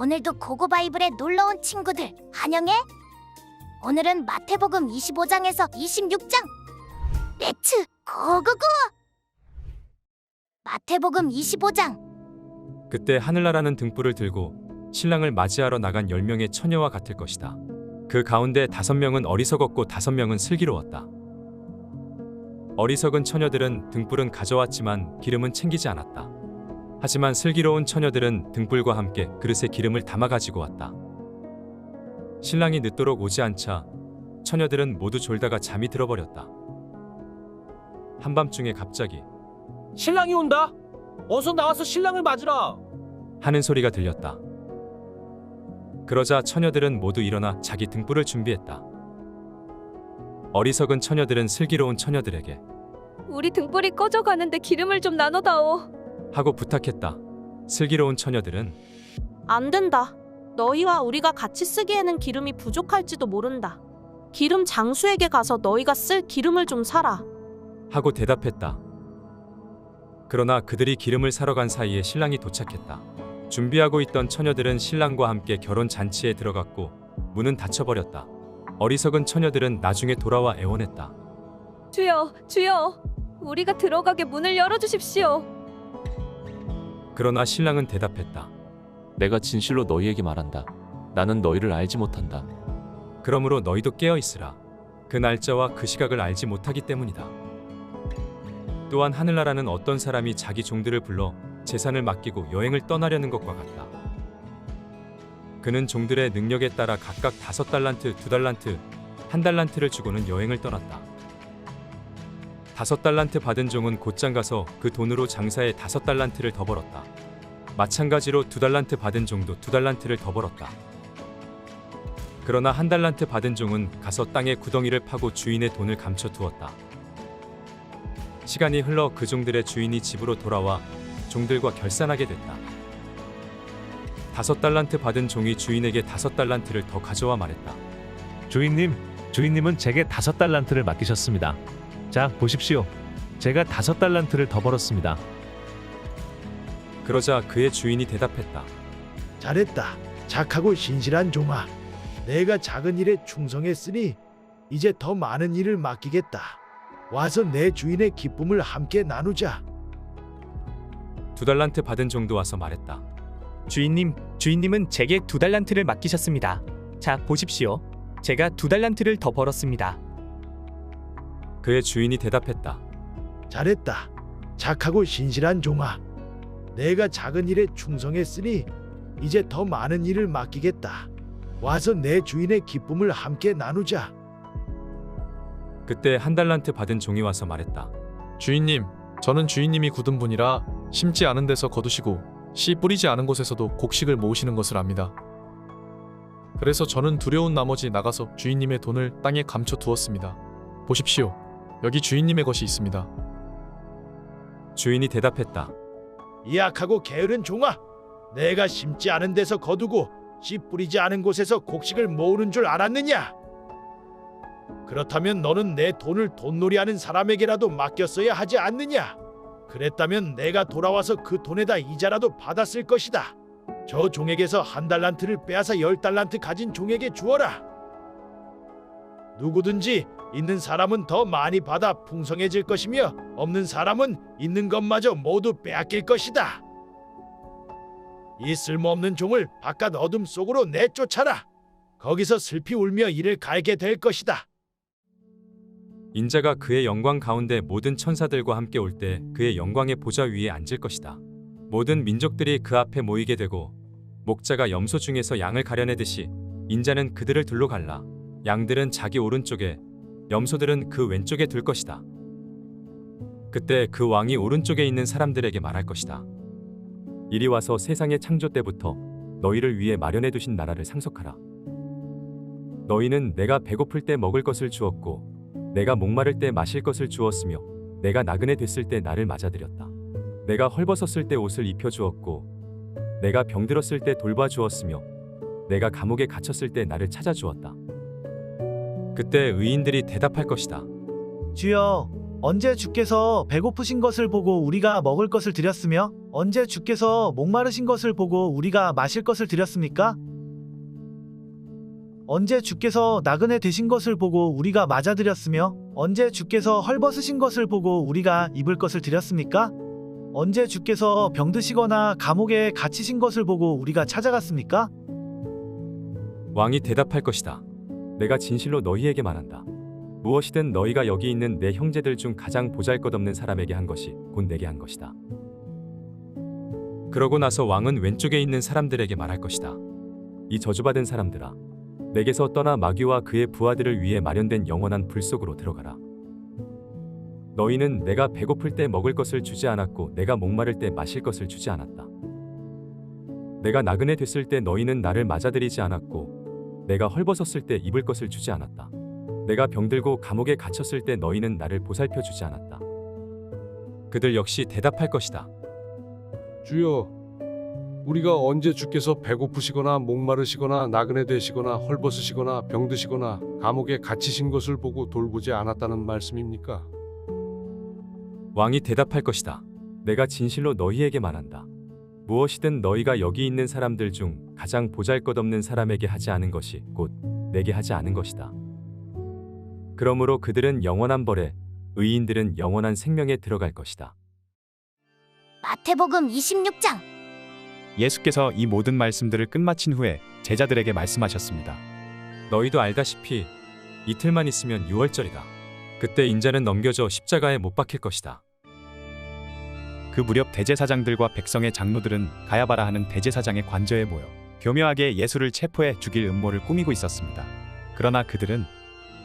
오늘도 고고바이블에 놀러온 친구들 환영해. 오늘은 마태복음 25장에서 26장. 렛츠 고고고! 마태복음 25장. 그때 하늘나라는 등불을 들고 신랑을 맞이하러 나간 10명의 처녀와 같을 것이다. 그 가운데 5명은 어리석었고 5명은 슬기로웠다. 어리석은 처녀들은 등불은 가져왔지만 기름은 챙기지 않았다. 하지만 슬기로운 처녀들은 등불과 함께 그릇에 기름을 담아 가지고 왔다. 신랑이 늦도록 오지 않자 처녀들은 모두 졸다가 잠이 들어버렸다. 한밤중에 갑자기 신랑이 온다. 어서 나와서 신랑을 맞으라. 하는 소리가 들렸다. 그러자 처녀들은 모두 일어나 자기 등불을 준비했다. 어리석은 처녀들은 슬기로운 처녀들에게 우리 등불이 꺼져가는데 기름을 좀 나눠다오. 하고 부탁했다. 슬기로운 처녀들은 안 된다. 너희와 우리가 같이 쓰기에는 기름이 부족할지도 모른다. 기름 장수에게 가서 너희가 쓸 기름을 좀 사라. 하고 대답했다. 그러나 그들이 기름을 사러 간 사이에 신랑이 도착했다. 준비하고 있던 처녀들은 신랑과 함께 결혼 잔치에 들어갔고 문은 닫혀버렸다. 어리석은 처녀들은 나중에 돌아와 애원했다. 주여, 주여, 우리가 들어가게 문을 열어주십시오. 그러나 신랑은 대답했다. 내가 진실로 너희에게 말한다. 나는 너희를 알지 못한다. 그러므로 너희도 깨어 있으라. 그 날짜와 그 시각을 알지 못하기 때문이다. 또한 하늘나라는 어떤 사람이 자기 종들을 불러 재산을 맡기고 여행을 떠나려는 것과 같다. 그는 종들의 능력에 따라 각각 5달란트, 2달란트, 1달란트를 주고는 여행을 떠났다. 5달란트 받은 종은 곧장 가서 그 돈으로 장사에 5달란트를 더 벌었다. 마찬가지로 2달란트 받은 종도 2달란트를 더 벌었다. 그러나 1달란트 받은 종은 가서 땅에 구덩이를 파고 주인의 돈을 감춰두었다. 시간이 흘러 그 종들의 주인이 집으로 돌아와 종들과 결산하게 됐다. 5달란트 받은 종이 주인에게 5달란트를 더 가져와 말했다. 주인님은 제게 5달란트를 맡기셨습니다. 자, 보십시오. 제가 5달란트를 더 벌었습니다. 그러자 그의 주인이 대답했다. 잘했다. 착하고 신실한 종아. 내가 작은 일에 충성했으니 이제 더 많은 일을 맡기겠다. 와서 내 주인의 기쁨을 함께 나누자. 2달란트 받은 종도 와서 말했다. 주인님은 제게 2달란트를 맡기셨습니다. 자, 보십시오. 제가 2달란트를 더 벌었습니다. 그의 주인이 대답했다. 잘했다. 착하고 신실한 종아. 내가 작은 일에 충성했으니 이제 더 많은 일을 맡기겠다. 와서 내 주인의 기쁨을 함께 나누자. 그때 1달란트 받은 종이 와서 말했다. 주인님, 저는 주인님이 굳은 분이라 심지 않은 데서 거두시고 씨 뿌리지 않은 곳에서도 곡식을 모으시는 것을 압니다. 그래서 저는 두려운 나머지 나가서 주인님의 돈을 땅에 감춰 두었습니다. 보십시오. 여기 주인님의 것이 있습니다. 주인이 대답했다. 이 악하고 게으른 종아. 내가 심지 않은 데서 거두고 씨 뿌리지 않은 곳에서 곡식을 모으는 줄 알았느냐? 그렇다면 너는 내 돈을 돈놀이하는 사람에게라도 맡겼어야 하지 않느냐? 그랬다면 내가 돌아와서 그 돈에다 이자라도 받았을 것이다. 저 종에게서 1달란트를 빼앗아 10달란트 가진 종에게 주어라. 누구든지 있는 사람은 더 많이 받아 풍성해질 것이며 없는 사람은 있는 것마저 모두 빼앗길 것이다. 이 쓸모없는 종을 바깥 어둠 속으로 내쫓아라. 거기서 슬피 울며 이를 갈게 될 것이다. 인자가 그의 영광 가운데 모든 천사들과 함께 올 때 그의 영광의 보좌 위에 앉을 것이다. 모든 민족들이 그 앞에 모이게 되고 목자가 염소 중에서 양을 가려내듯이 인자는 그들을 둘러 갈라. 양들은 자기 오른쪽에 염소들은 그 왼쪽에 둘 것이다. 그때 그 왕이 오른쪽에 있는 사람들에게 말할 것이다. 이리 와서 세상의 창조 때부터 너희를 위해 마련해 두신 나라를 상속하라. 너희는 내가 배고플 때 먹을 것을 주었고 내가 목마를 때 마실 것을 주었으며 내가 나그네 됐을 때 나를 맞아들였다. 내가 헐벗었을 때 옷을 입혀주었고 내가 병들었을 때 돌봐주었으며 내가 감옥에 갇혔을 때 나를 찾아주었다. 그때 의인들이 대답할 것이다. 주여, 언제 주께서 배고프신 것을 보고 우리가 먹을 것을 드렸으며 언제 주께서 목마르신 것을 보고 우리가 마실 것을 드렸습니까? 언제 주께서 나그네 되신 것을 보고 우리가 맞아드렸으며 언제 주께서 헐벗으신 것을 보고 우리가 입을 것을 드렸습니까? 언제 주께서 병드시거나 감옥에 갇히신 것을 보고 우리가 찾아갔습니까? 왕이 대답할 것이다. 내가 진실로 너희에게 말한다. 무엇이든 너희가 여기 있는 내 형제들 중 가장 보잘것없는 사람에게 한 것이 곧 내게 한 것이다. 그러고 나서 왕은 왼쪽에 있는 사람들에게 말할 것이다. 이 저주받은 사람들아, 내게서 떠나 마귀와 그의 부하들을 위해 마련된 영원한 불 속으로 들어가라. 너희는 내가 배고플 때 먹을 것을 주지 않았고 내가 목마를 때 마실 것을 주지 않았다. 내가 나그네 됐을 때 너희는 나를 맞아들이지 않았고 내가 헐벗었을 때 입을 것을 주지 않았다. 내가 병들고 감옥에 갇혔을 때 너희는 나를 보살펴 주지 않았다. 그들 역시 대답할 것이다. 주여, 우리가 언제 주께서 배고프시거나 목마르시거나 나그네 되시거나 헐벗으시거나 병드시거나 감옥에 갇히신 것을 보고 돌보지 않았다는 말씀입니까? 왕이 대답할 것이다. 내가 진실로 너희에게 말한다. 무엇이든 너희가 여기 있는 사람들 중 가장 보잘것없는 사람에게 하지 않은 것이 곧 내게 하지 않은 것이다. 그러므로 그들은 영원한 벌에, 의인들은 영원한 생명에 들어갈 것이다. 마태복음 26장. 예수께서 이 모든 말씀들을 끝마친 후에 제자들에게 말씀하셨습니다. 너희도 알다시피 이틀만 있으면 유월절이다. 그때 인자는 넘겨져 십자가에 못 박힐 것이다. 그 무렵 대제사장들과 백성의 장로들은 가야바라 하는 대제사장의 관저에 모여 교묘하게 예수를 체포해 죽일 음모를 꾸미고 있었습니다. 그러나 그들은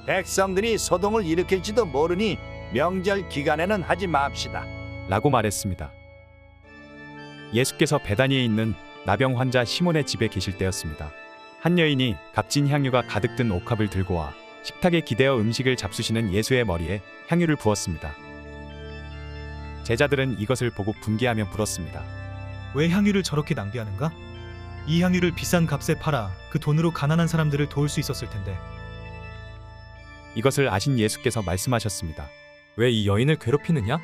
백성들이 소동을 일으킬지도 모르니 명절 기간에는 하지 맙시다. 라고 말했습니다. 예수께서 베다니에 있는 나병 환자 시몬의 집에 계실 때였습니다. 한 여인이 값진 향유가 가득 든 옥합을 들고 와 식탁에 기대어 음식을 잡수시는 예수의 머리에 향유를 부었습니다. 제자들은 이것을 보고 분개하며 물었습니다. 왜 향유를 저렇게 낭비하는가? 이 향유를 비싼 값에 팔아 그 돈으로 가난한 사람들을 도울 수 있었을 텐데. 이것을 아신 예수께서 말씀하셨습니다. 왜 이 여인을 괴롭히느냐?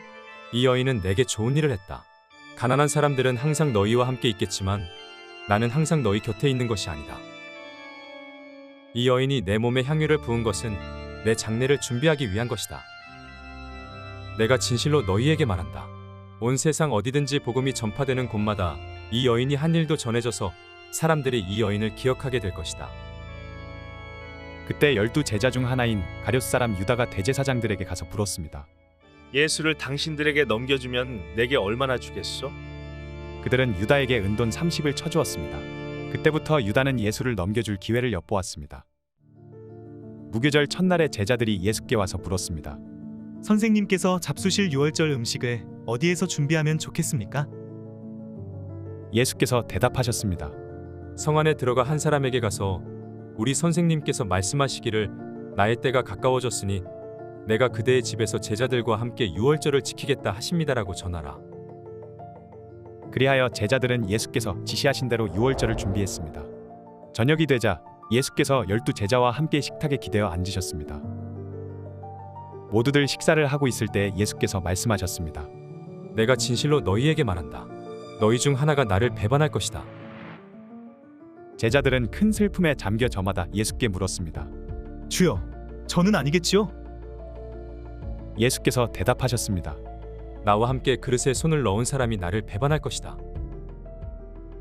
이 여인은 내게 좋은 일을 했다. 가난한 사람들은 항상 너희와 함께 있겠지만 나는 항상 너희 곁에 있는 것이 아니다. 이 여인이 내 몸에 향유를 부은 것은 내 장례를 준비하기 위한 것이다. 내가 진실로 너희에게 말한다. 온 세상 어디든지 복음이 전파되는 곳마다 이 여인이 한 일도 전해져서 사람들이 이 여인을 기억하게 될 것이다. 그때 12 제자 중 하나인 가룟 사람 유다가 대제사장들에게 가서 물었습니다. 예수를 당신들에게 넘겨주면 내게 얼마나 주겠소? 그들은 유다에게 은돈 30을 쳐주었습니다. 그때부터 유다는 예수를 넘겨줄 기회를 엿보았습니다. 무교절 첫날에 제자들이 예수께 와서 물었습니다. 선생님께서 잡수실 유월절 음식을 어디에서 준비하면 좋겠습니까? 예수께서 대답하셨습니다. 성 안에 들어가 한 사람에게 가서 우리 선생님께서 말씀하시기를 나의 때가 가까워졌으니 내가 그대의 집에서 제자들과 함께 유월절을 지키겠다 하십니다라고 전하라. 그리하여 제자들은 예수께서 지시하신 대로 유월절을 준비했습니다. 저녁이 되자 예수께서 12 제자와 함께 식탁에 기대어 앉으셨습니다. 모두들 식사를 하고 있을 때 예수께서 말씀하셨습니다. 내가 진실로 너희에게 말한다. 너희 중 하나가 나를 배반할 것이다. 제자들은 큰 슬픔에 잠겨 저마다 예수께 물었습니다. 주여, 저는 아니겠지요? 예수께서 대답하셨습니다. 나와 함께 그릇에 손을 넣은 사람이 나를 배반할 것이다.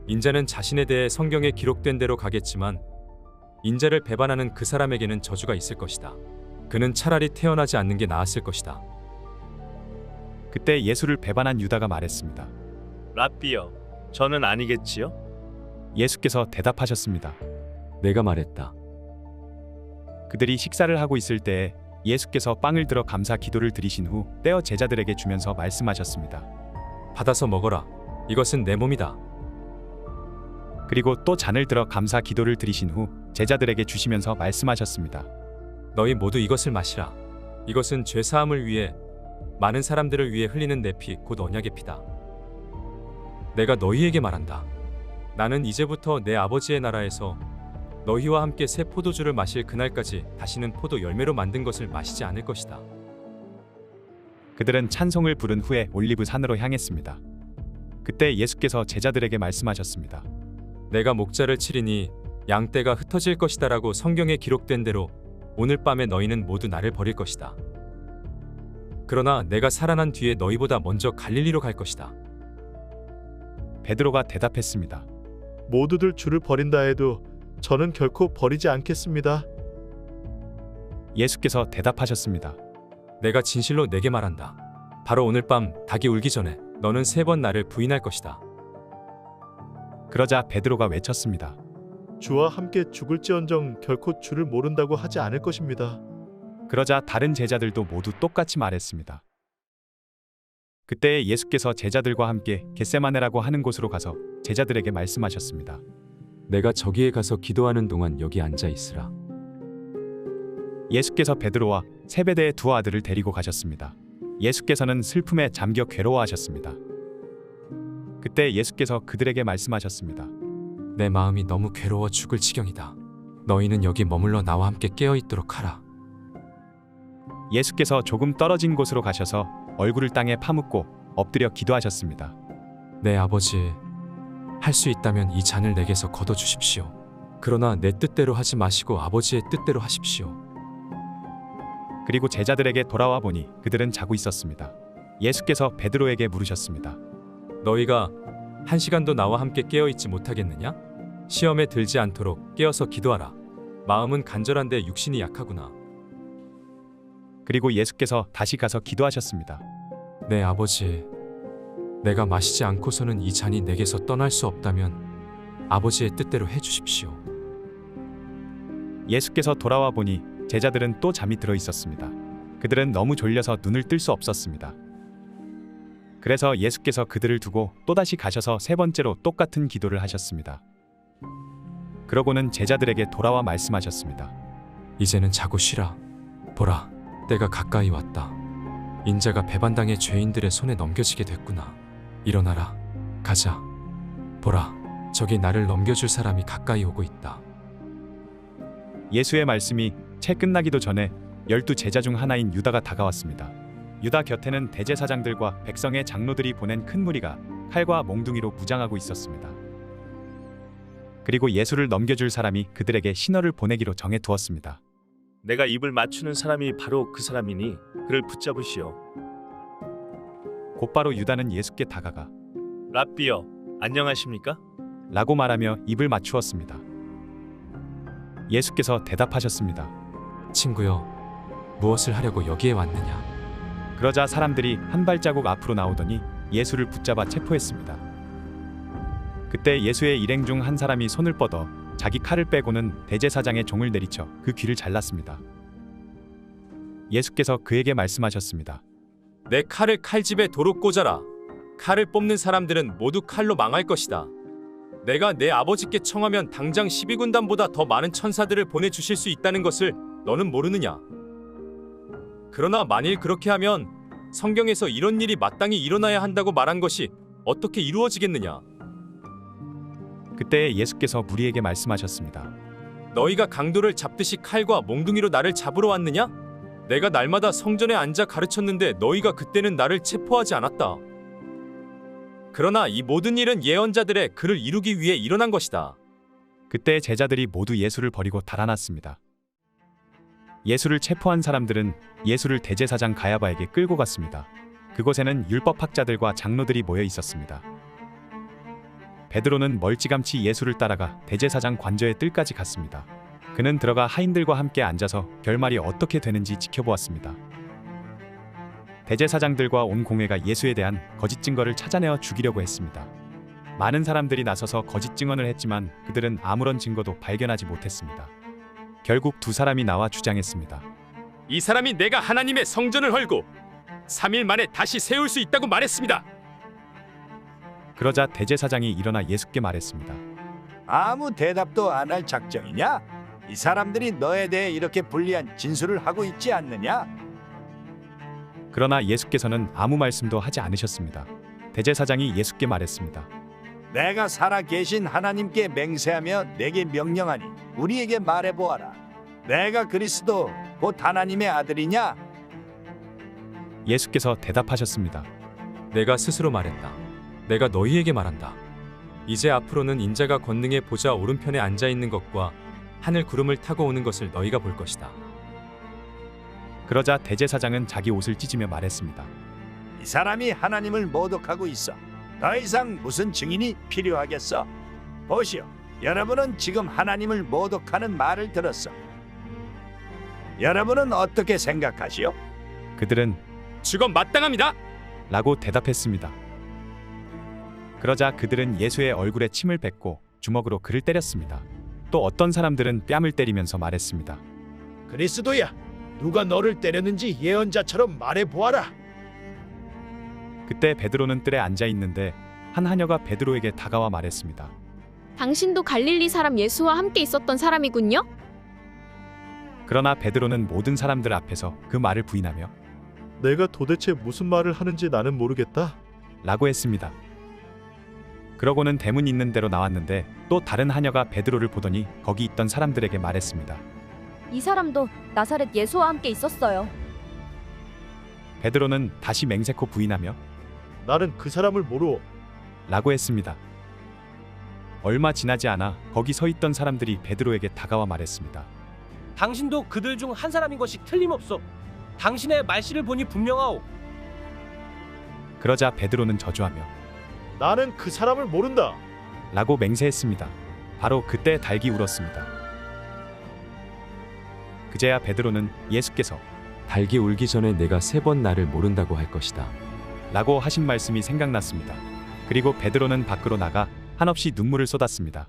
인자는 자신에 대해 성경에 기록된 대로 가겠지만 인자를 배반하는 그 사람에게는 저주가 있을 것이다. 그는 차라리 태어나지 않는 게 나았을 것이다. 그때 예수를 배반한 유다가 말했습니다. 랍비여, 저는 아니겠지요? 예수께서 대답하셨습니다. 내가 말했다. 그들이 식사를 하고 있을 때에 예수께서 빵을 들어 감사 기도를 드리신 후 떼어 제자들에게 주면서 말씀하셨습니다. 받아서 먹어라. 이것은 내 몸이다. 그리고 또 잔을 들어 감사 기도를 드리신 후 제자들에게 주시면서 말씀하셨습니다. 너희 모두 이것을 마시라. 이것은 죄 사함을 위해 많은 사람들을 위해 흘리는 내 피 곧 언약의 피다. 내가 너희에게 말한다. 나는 이제부터 내 아버지의 나라에서 너희와 함께 새 포도주를 마실 그날까지 다시는 포도 열매로 만든 것을 마시지 않을 것이다. 그들은 찬송을 부른 후에 올리브 산으로 향했습니다. 그때 예수께서 제자들에게 말씀하셨습니다. 내가 목자를 치리니 양떼가 흩어질 것이다라고 성경에 기록된 대로 오늘 밤에 너희는 모두 나를 버릴 것이다. 그러나 내가 살아난 뒤에 너희보다 먼저 갈릴리로 갈 것이다. 베드로가 대답했습니다. 모두들 주를 버린다 해도 저는 결코 버리지 않겠습니다. 예수께서 대답하셨습니다. 내가 진실로 내게 말한다. 바로 오늘 밤 닭이 울기 전에 너는 3번 나를 부인할 것이다. 그러자 베드로가 외쳤습니다. 주와 함께 죽을지언정 결코 주를 모른다고 하지 않을 것입니다. 그러자 다른 제자들도 모두 똑같이 말했습니다. 그때 예수께서 제자들과 함께 겟세마네라고 하는 곳으로 가서 제자들에게 말씀하셨습니다. 내가 저기에 가서 기도하는 동안 여기 앉아 있으라. 예수께서 베드로와 세베대의 두 아들을 데리고 가셨습니다. 예수께서는 슬픔에 잠겨 괴로워하셨습니다. 그때 예수께서 그들에게 말씀하셨습니다. 내 마음이 너무 괴로워 죽을 지경이다. 너희는 여기 머물러 나와 함께 깨어 있도록 하라. 예수께서 조금 떨어진 곳으로 가셔서 얼굴을 땅에 파묻고 엎드려 기도하셨습니다. 내 아버지, 할 수 있다면 이 잔을 내게서 거둬 주십시오. 그러나 내 뜻대로 하지 마시고 아버지의 뜻대로 하십시오. 그리고 제자들에게 돌아와 보니 그들은 자고 있었습니다. 예수께서 베드로에게 물으셨습니다. 너희가 1시간도 나와 함께 깨어 있지 못하겠느냐? 시험에 들지 않도록 깨어서 기도하라. 마음은 간절한데 육신이 약하구나. 그리고 예수께서 다시 가서 기도하셨습니다. 내 아버지, 내가 마시지 않고서는 이 잔이 내게서 떠날 수 없다면 아버지의 뜻대로 해주십시오. 예수께서 돌아와 보니 제자들은 또 잠이 들어 있었습니다. 그들은 너무 졸려서 눈을 뜰 수 없었습니다. 그래서 예수께서 그들을 두고 또다시 가셔서 3번째로 똑같은 기도를 하셨습니다. 그러고는 제자들에게 돌아와 말씀하셨습니다. 이제는 자고 쉬라. 보라, 때가 가까이 왔다. 인자가 배반당해 죄인들의 손에 넘겨지게 됐구나. 일어나라, 가자. 보라, 저기 나를 넘겨줄 사람이 가까이 오고 있다. 예수의 말씀이 채 끝나기도 전에 12 제자 중 하나인 유다가 다가왔습니다. 유다 곁에는 대제사장들과 백성의 장로들이 보낸 큰 무리가 칼과 몽둥이로 무장하고 있었습니다. 그리고 예수를 넘겨줄 사람이 그들에게 신호를 보내기로 정해두었습니다. 내가 입을 맞추는 사람이 바로 그 사람이니 그를 붙잡으시오. 곧바로 유다는 예수께 다가가 랍비여, 안녕하십니까? 라고 말하며 입을 맞추었습니다. 예수께서 대답하셨습니다. 친구여, 무엇을 하려고 여기에 왔느냐? 그러자 사람들이 한 발자국 앞으로 나오더니 예수를 붙잡아 체포했습니다. 그때 예수의 일행 중 한 사람이 손을 뻗어 자기 칼을 빼고는 대제사장의 종을 내리쳐 그 귀를 잘랐습니다. 예수께서 그에게 말씀하셨습니다. 내 칼을 칼집에 도로 꽂아라. 칼을 뽑는 사람들은 모두 칼로 망할 것이다. 내가 내 아버지께 청하면 당장 12군단보다 더 많은 천사들을 보내주실 수 있다는 것을 너는 모르느냐? 그러나 만일 그렇게 하면 성경에서 이런 일이 마땅히 일어나야 한다고 말한 것이 어떻게 이루어지겠느냐? 그때 예수께서 무리에게 말씀하셨습니다. 너희가 강도를 잡듯이 칼과 몽둥이로 나를 잡으러 왔느냐? 내가 날마다 성전에 앉아 가르쳤는데 너희가 그때는 나를 체포하지 않았다. 그러나 이 모든 일은 예언자들의 글을 이루기 위해 일어난 것이다. 그때 제자들이 모두 예수를 버리고 달아났습니다. 예수를 체포한 사람들은 예수를 대제사장 가야바에게 끌고 갔습니다. 그곳에는 율법학자들과 장로들이 모여 있었습니다. 베드로는 멀찌감치 예수를 따라가 대제사장 관저의 뜰까지 갔습니다. 그는 들어가 하인들과 함께 앉아서 결말이 어떻게 되는지 지켜보았습니다. 대제사장들과 온 공회가 예수에 대한 거짓 증거를 찾아내어 죽이려고 했습니다. 많은 사람들이 나서서 거짓 증언을 했지만 그들은 아무런 증거도 발견하지 못했습니다. 결국 2 사람이 나와 주장했습니다. 이 사람이 내가 하나님의 성전을 헐고 3일 만에 다시 세울 수 있다고 말했습니다. 그러자 대제사장이 일어나 예수께 말했습니다. 아무 대답도 안 할 작정이냐? 이 사람들이 너에 대해 이렇게 불리한 진술을 하고 있지 않느냐? 그러나 예수께서는 아무 말씀도 하지 않으셨습니다. 대제사장이 예수께 말했습니다. 내가 살아계신 하나님께 맹세하며 내게 명령하니 우리에게 말해보아라. 내가 그리스도 곧 하나님의 아들이냐? 예수께서 대답하셨습니다. 내가 스스로 말했다. 내가 너희에게 말한다. 이제 앞으로는 인자가 권능의 보좌 오른편에 앉아 있는 것과 하늘 구름을 타고 오는 것을 너희가 볼 것이다. 그러자 대제사장은 자기 옷을 찢으며 말했습니다. 이 사람이 하나님을 모독하고 있어. 더 이상 무슨 증인이 필요하겠어? 보시오. 여러분은 지금 하나님을 모독하는 말을 들었어. 여러분은 어떻게 생각하시오? 그들은 죽음 마땅합니다. 라고 대답했습니다. 그러자 그들은 예수의 얼굴에 침을 뱉고 주먹으로 그를 때렸습니다. 또 어떤 사람들은 뺨을 때리면서 말했습니다. 그리스도야, 누가 너를 때렸는지 예언자처럼 말해 보아라. 그때 베드로는 뜰에 앉아 있는데 한 하녀가 베드로에게 다가와 말했습니다. 당신도 갈릴리 사람 예수와 함께 있었던 사람이군요? 그러나 베드로는 모든 사람들 앞에서 그 말을 부인하며 내가 도대체 무슨 말을 하는지 나는 모르겠다. 라고 했습니다. 그러고는 대문 있는 데로 나왔는데 또 다른 하녀가 베드로를 보더니 거기 있던 사람들에게 말했습니다. 이 사람도 나사렛 예수와 함께 있었어요. 베드로는 다시 맹세코 부인하며 나는 그 사람을 모르오. 라고 했습니다. 얼마 지나지 않아 거기 서 있던 사람들이 베드로에게 다가와 말했습니다. 당신도 그들 중 한 사람인 것이 틀림없어. 당신의 말씨를 보니 분명하오. 그러자 베드로는 저주하며 나는 그 사람을 모른다. 라고 맹세했습니다. 바로 그때 닭이 울었습니다. 그제야 베드로는 예수께서 닭이 울기 전에 내가 3번 나를 모른다고 할 것이다. 라고 하신 말씀이 생각났습니다. 그리고 베드로는 밖으로 나가 한없이 눈물을 쏟았습니다.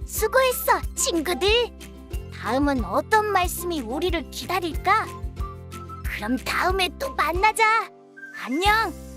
수고했어, 친구들. 다음은 어떤 말씀이 우리를 기다릴까? 그럼 다음에 또 만나자. 안녕.